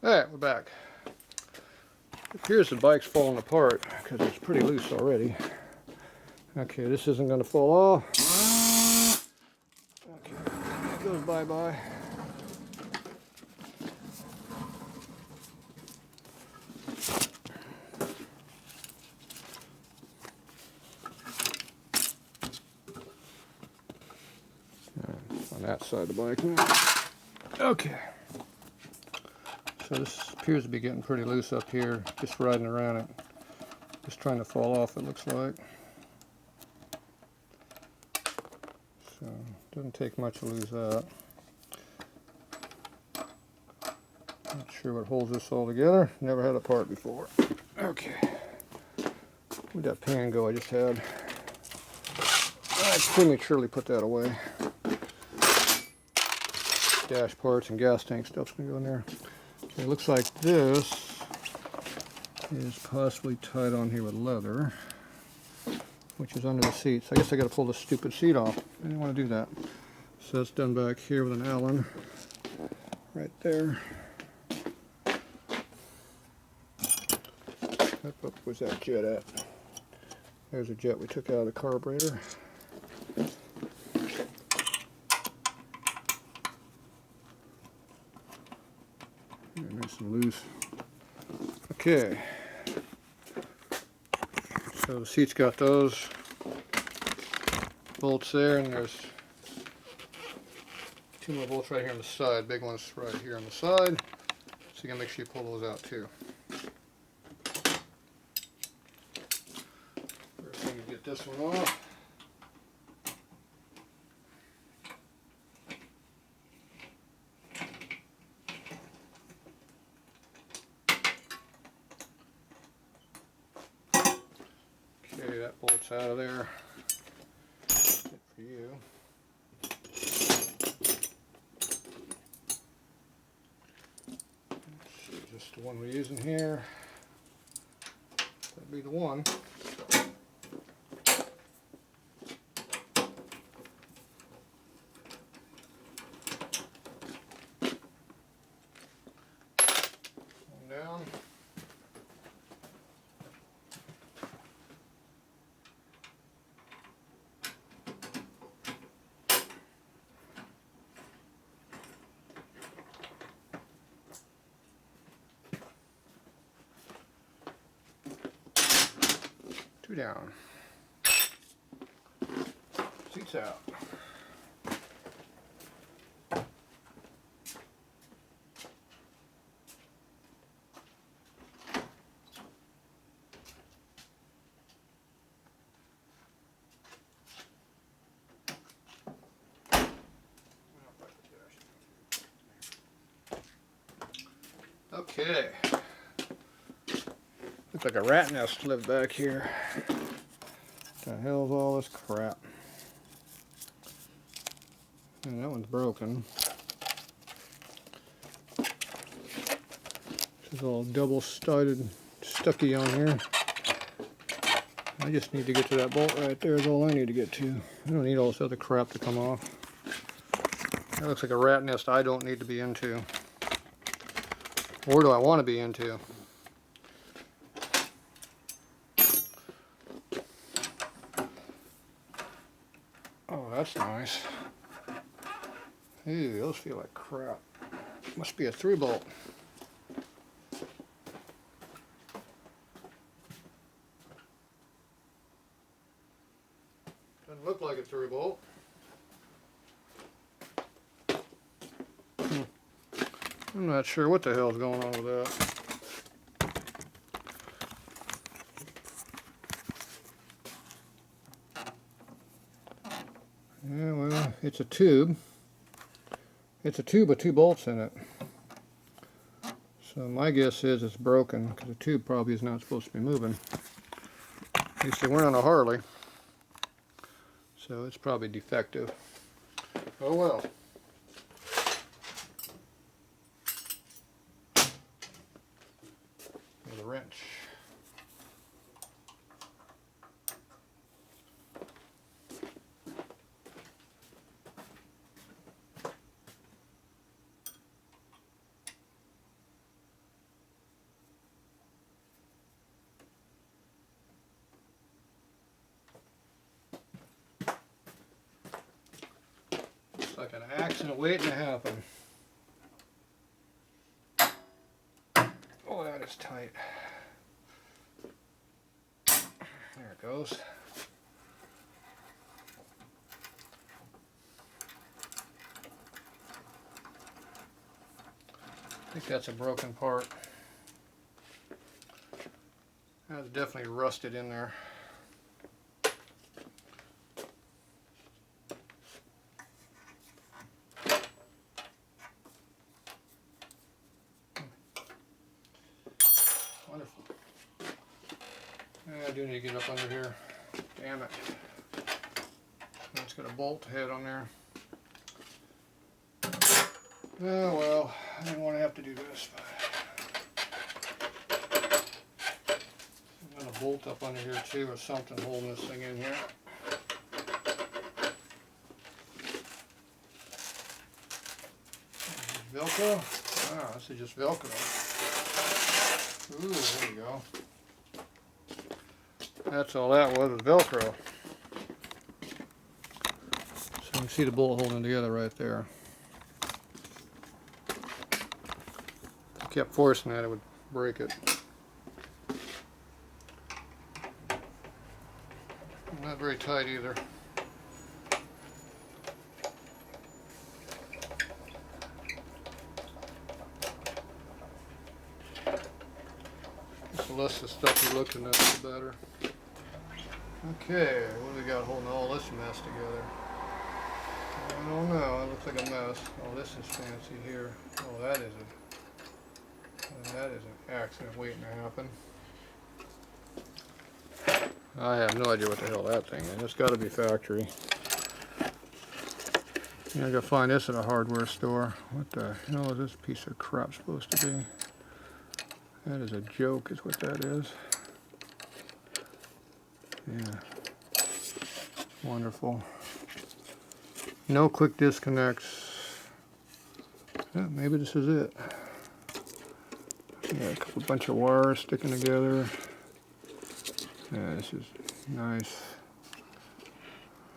Alright, we're back. It appears the bike's falling apart because it's pretty loose already. Okay, this isn't going to fall off. Okay, it goes bye-bye. On that side of the bike now. Okay. So this appears to be getting pretty loose up here, just riding around it. Just trying to fall off, it looks like. So, it doesn't take much to lose that. Not sure what holds this all together. Never had a part before. Okay. Where'd that pan go I just had? I prematurely put that away. Dash parts and gas tank stuff's gonna go in there. Okay, it looks like this is possibly tied on here with leather, which is under the seat. So I guess I gotta pull the stupid seat off. I didn't want to do that. So that's done back here with an Allen right there. Where's that jet at? There's a jet we took out of the carburetor. Nice and loose. Okay. So the seat's got those bolts there, and there's two more bolts right here on the side. Big ones right here on the side. So you gotta make sure you pull those out too. First thing, you get this one off. Okay, that bolt's out of there. Good for you. Just the one we're using here. That'd be the one. One down. Two down. Seats out. Okay. Looks like a rat nest lived back here. What the hell's all this crap? And that one's broken. This is all double-sided, stucky on here. I just need to get to that bolt right there is all I need to get to. I don't need all this other crap to come off. That looks like a rat nest I don't need to be into. Or do I want to be into? Oh, that's nice. Ew, those feel like crap. Must be a through bolt. Doesn't look like a through bolt. I'm not sure what the hell's going on with that. Yeah, well, it's a tube. It's a tube with two bolts in it. So my guess is it's broken because the tube probably is not supposed to be moving. At least they weren't on a Harley. So it's probably defective. Oh well. With a wrench. Accident waiting to happen. Oh, that is tight. There it goes. I think that's a broken part. That's definitely rusted in there. Wonderful. I do need to get up under here. Damn it. It's got a bolt head on there. Oh well, I didn't want to have to do this. I'm going to bolt up under here too, or something holding this thing in here. Velcro? Ah, this is just Velcro. Ooh, there you go. That's all that was Velcro. So you can see the bolt holding together right there. If I kept forcing that, it would break it. Not very tight either. The less the stuff you're looking at, the better. Okay, what do we got holding all this mess together? I don't know, it looks like a mess. Oh, this is fancy here. Oh, that is an accident waiting to happen. I have no idea what the hell that thing is. It's got to be factory. Yeah, I gotta find this at a hardware store. What the hell is this piece of crap supposed to be? That is a joke, is what that is. Yeah. Wonderful. No quick disconnects. Yeah, maybe this is it. Yeah, a bunch of wires sticking together. Yeah, this is nice.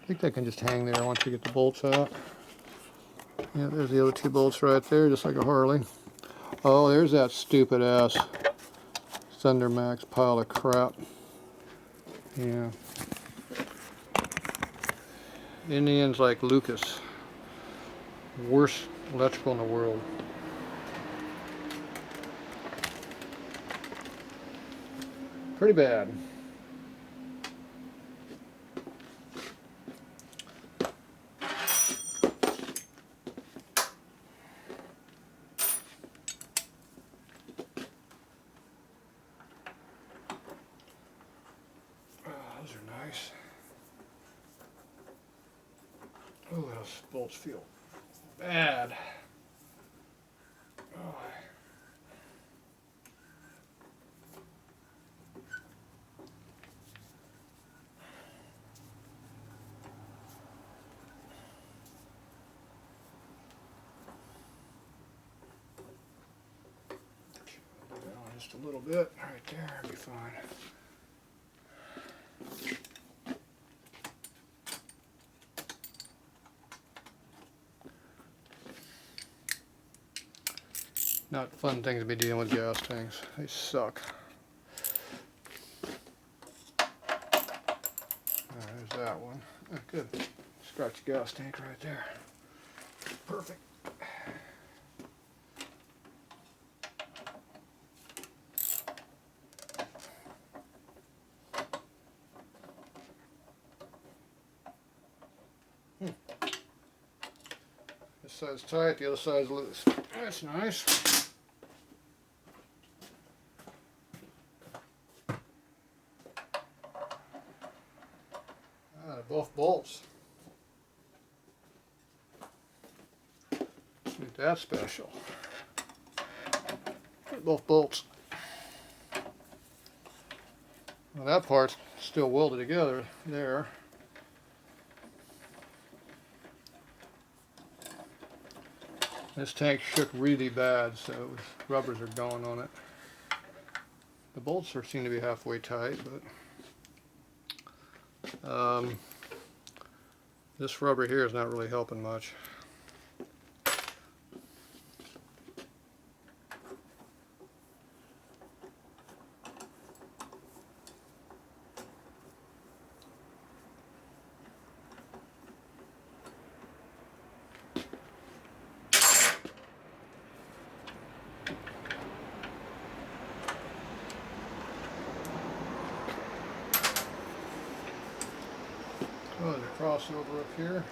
I think they can just hang there once you get the bolts out. Yeah, there's the other two bolts right there, just like a Harley. Oh, there's that stupid ass Thunder Max pile of crap. Yeah. Indians like Lucas. Worst electrical in the world. Pretty bad. Those are nice. Oh, those bolts feel bad. Oh. Just a little bit right there, it'll be fine. Not fun things to be dealing with gas tanks. They suck. There's that one. Oh, good. Scratch the gas tank right there. Perfect. This side's tight, the other side's loose. That's nice. Both bolts. Ain't that special. Both bolts. Well, that part's still welded together there. This tank shook really bad, so rubbers are going on it. The bolts seem to be halfway tight, but this rubber here is not really helping much. crossover up here.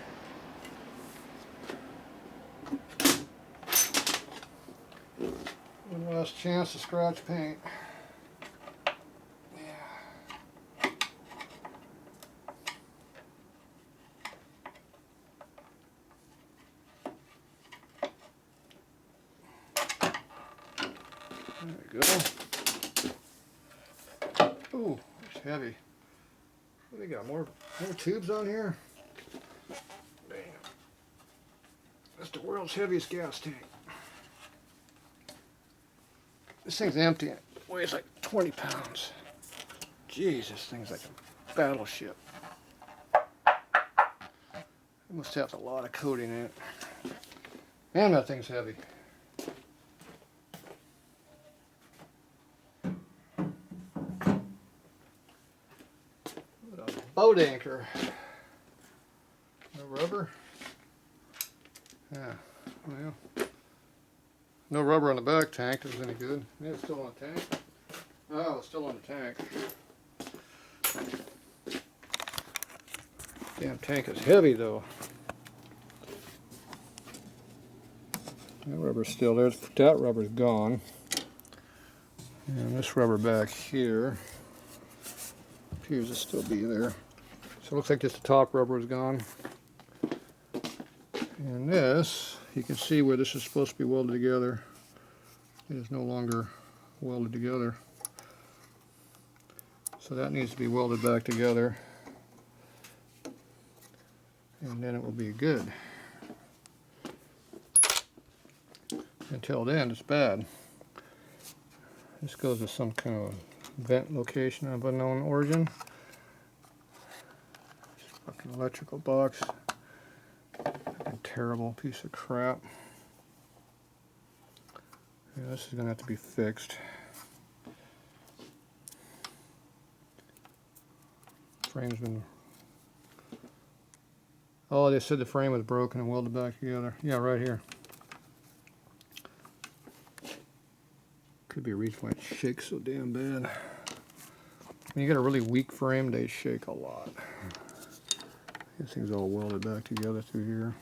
One last chance to scratch paint. Yeah. There we go. Ooh, it's heavy. What do we got? More tubes on here? Damn. That's the world's heaviest gas tank. This thing's empty. It weighs like 20 pounds. Jeez, this thing's like a battleship. It must have a lot of coating in it. Man, that thing's heavy. What a boat anchor. No rubber? Yeah, well. No rubber on the back tank is any good. Yeah, it's still on the tank. Oh, it's still on the tank. Damn tank is heavy though. That rubber's still there. That rubber's gone. And this rubber back here appears to still be there. So it looks like just the top rubber is gone. And this, you can see where this is supposed to be welded together. It is no longer welded together. So that needs to be welded back together. And then it will be good. Until then, it's bad. This goes to some kind of vent location of unknown origin. Fucking electrical box. Fucking terrible piece of crap. Yeah, this is gonna have to be fixed. Frame's been. Oh, they said the frame was broken and welded back together. Yeah, right here. Could be a reason why it shakes so damn bad. When you get a really weak frame, they shake a lot. This thing's all welded back together through here.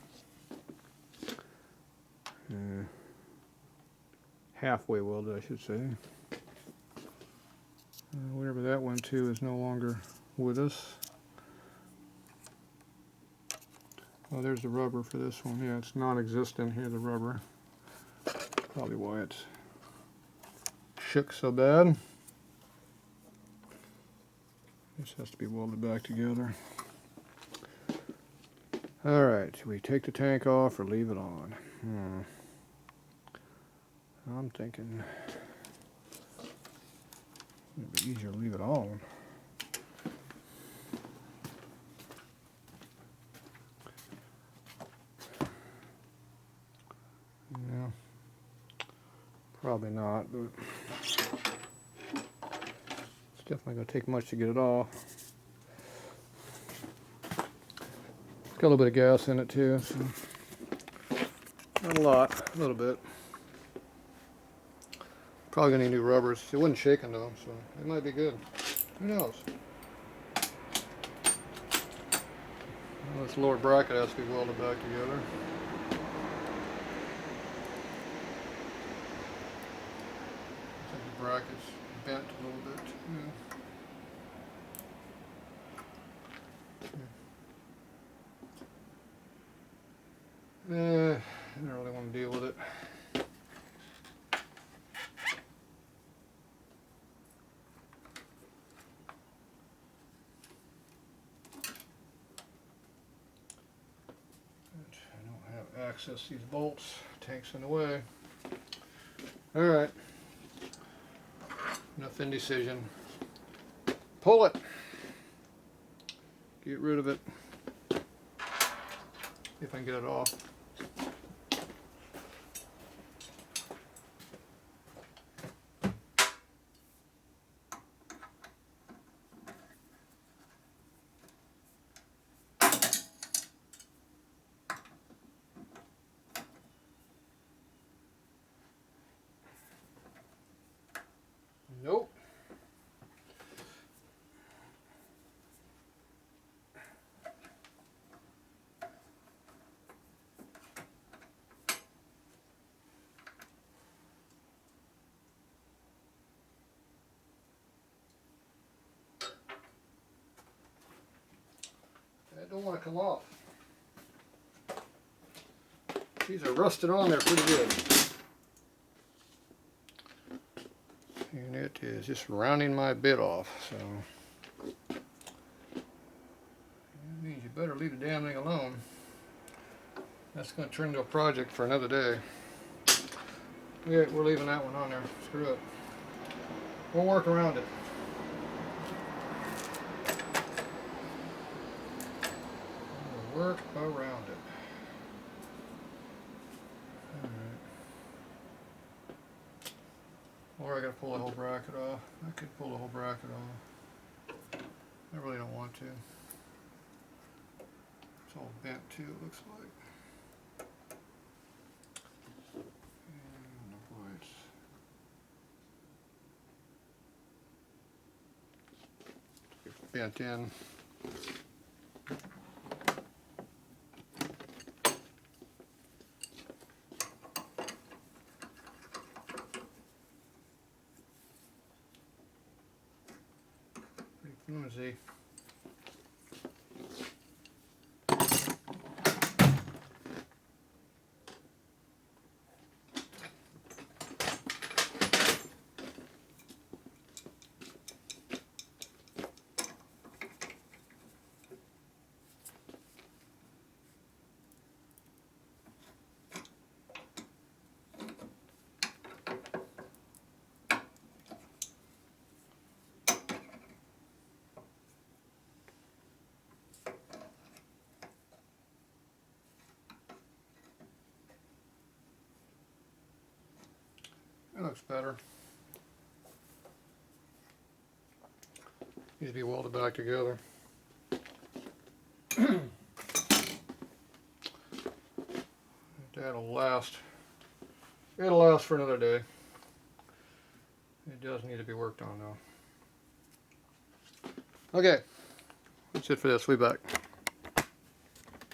Halfway welded, I should say. Whatever that went to is no longer with us. Oh, there's the rubber for this one. Yeah, it's non-existent here, the rubber. Probably why it's shook so bad. This has to be welded back together. Alright, should we take the tank off or leave it on? I'm thinking it'd be easier to leave it on. Yeah, probably not, but it's definitely going to take much to get it off. It's got a little bit of gas in it too, so not a lot, a little bit. Probably gonna need new rubbers. It wasn't shaking though, so it might be good. Who knows? Well, this lower bracket has to be welded back together. I think the bracket's bent a little bit too. I don't really want to deal with it. Access these bolts, tank's in the way. Alright, enough indecision. Pull it, get rid of it, if I can get it off. Nope. want to come off. These are rusted on there pretty good. And it is just rounding my bit off, so that means you better leave the damn thing alone. That's going to turn into a project for another day. Yeah, we're leaving that one on there. Screw it. We'll work around it. We'll work around it. Alright. Or I gotta pull the whole bracket off. I could pull the whole bracket off. I really don't want to. It's all bent too, it looks like. And boy, it's bent in. Pretty flimsy. That looks better. Needs to be welded back together. That'll last. It'll last for another day. It does need to be worked on though. Okay, that's it for this. We'll be back.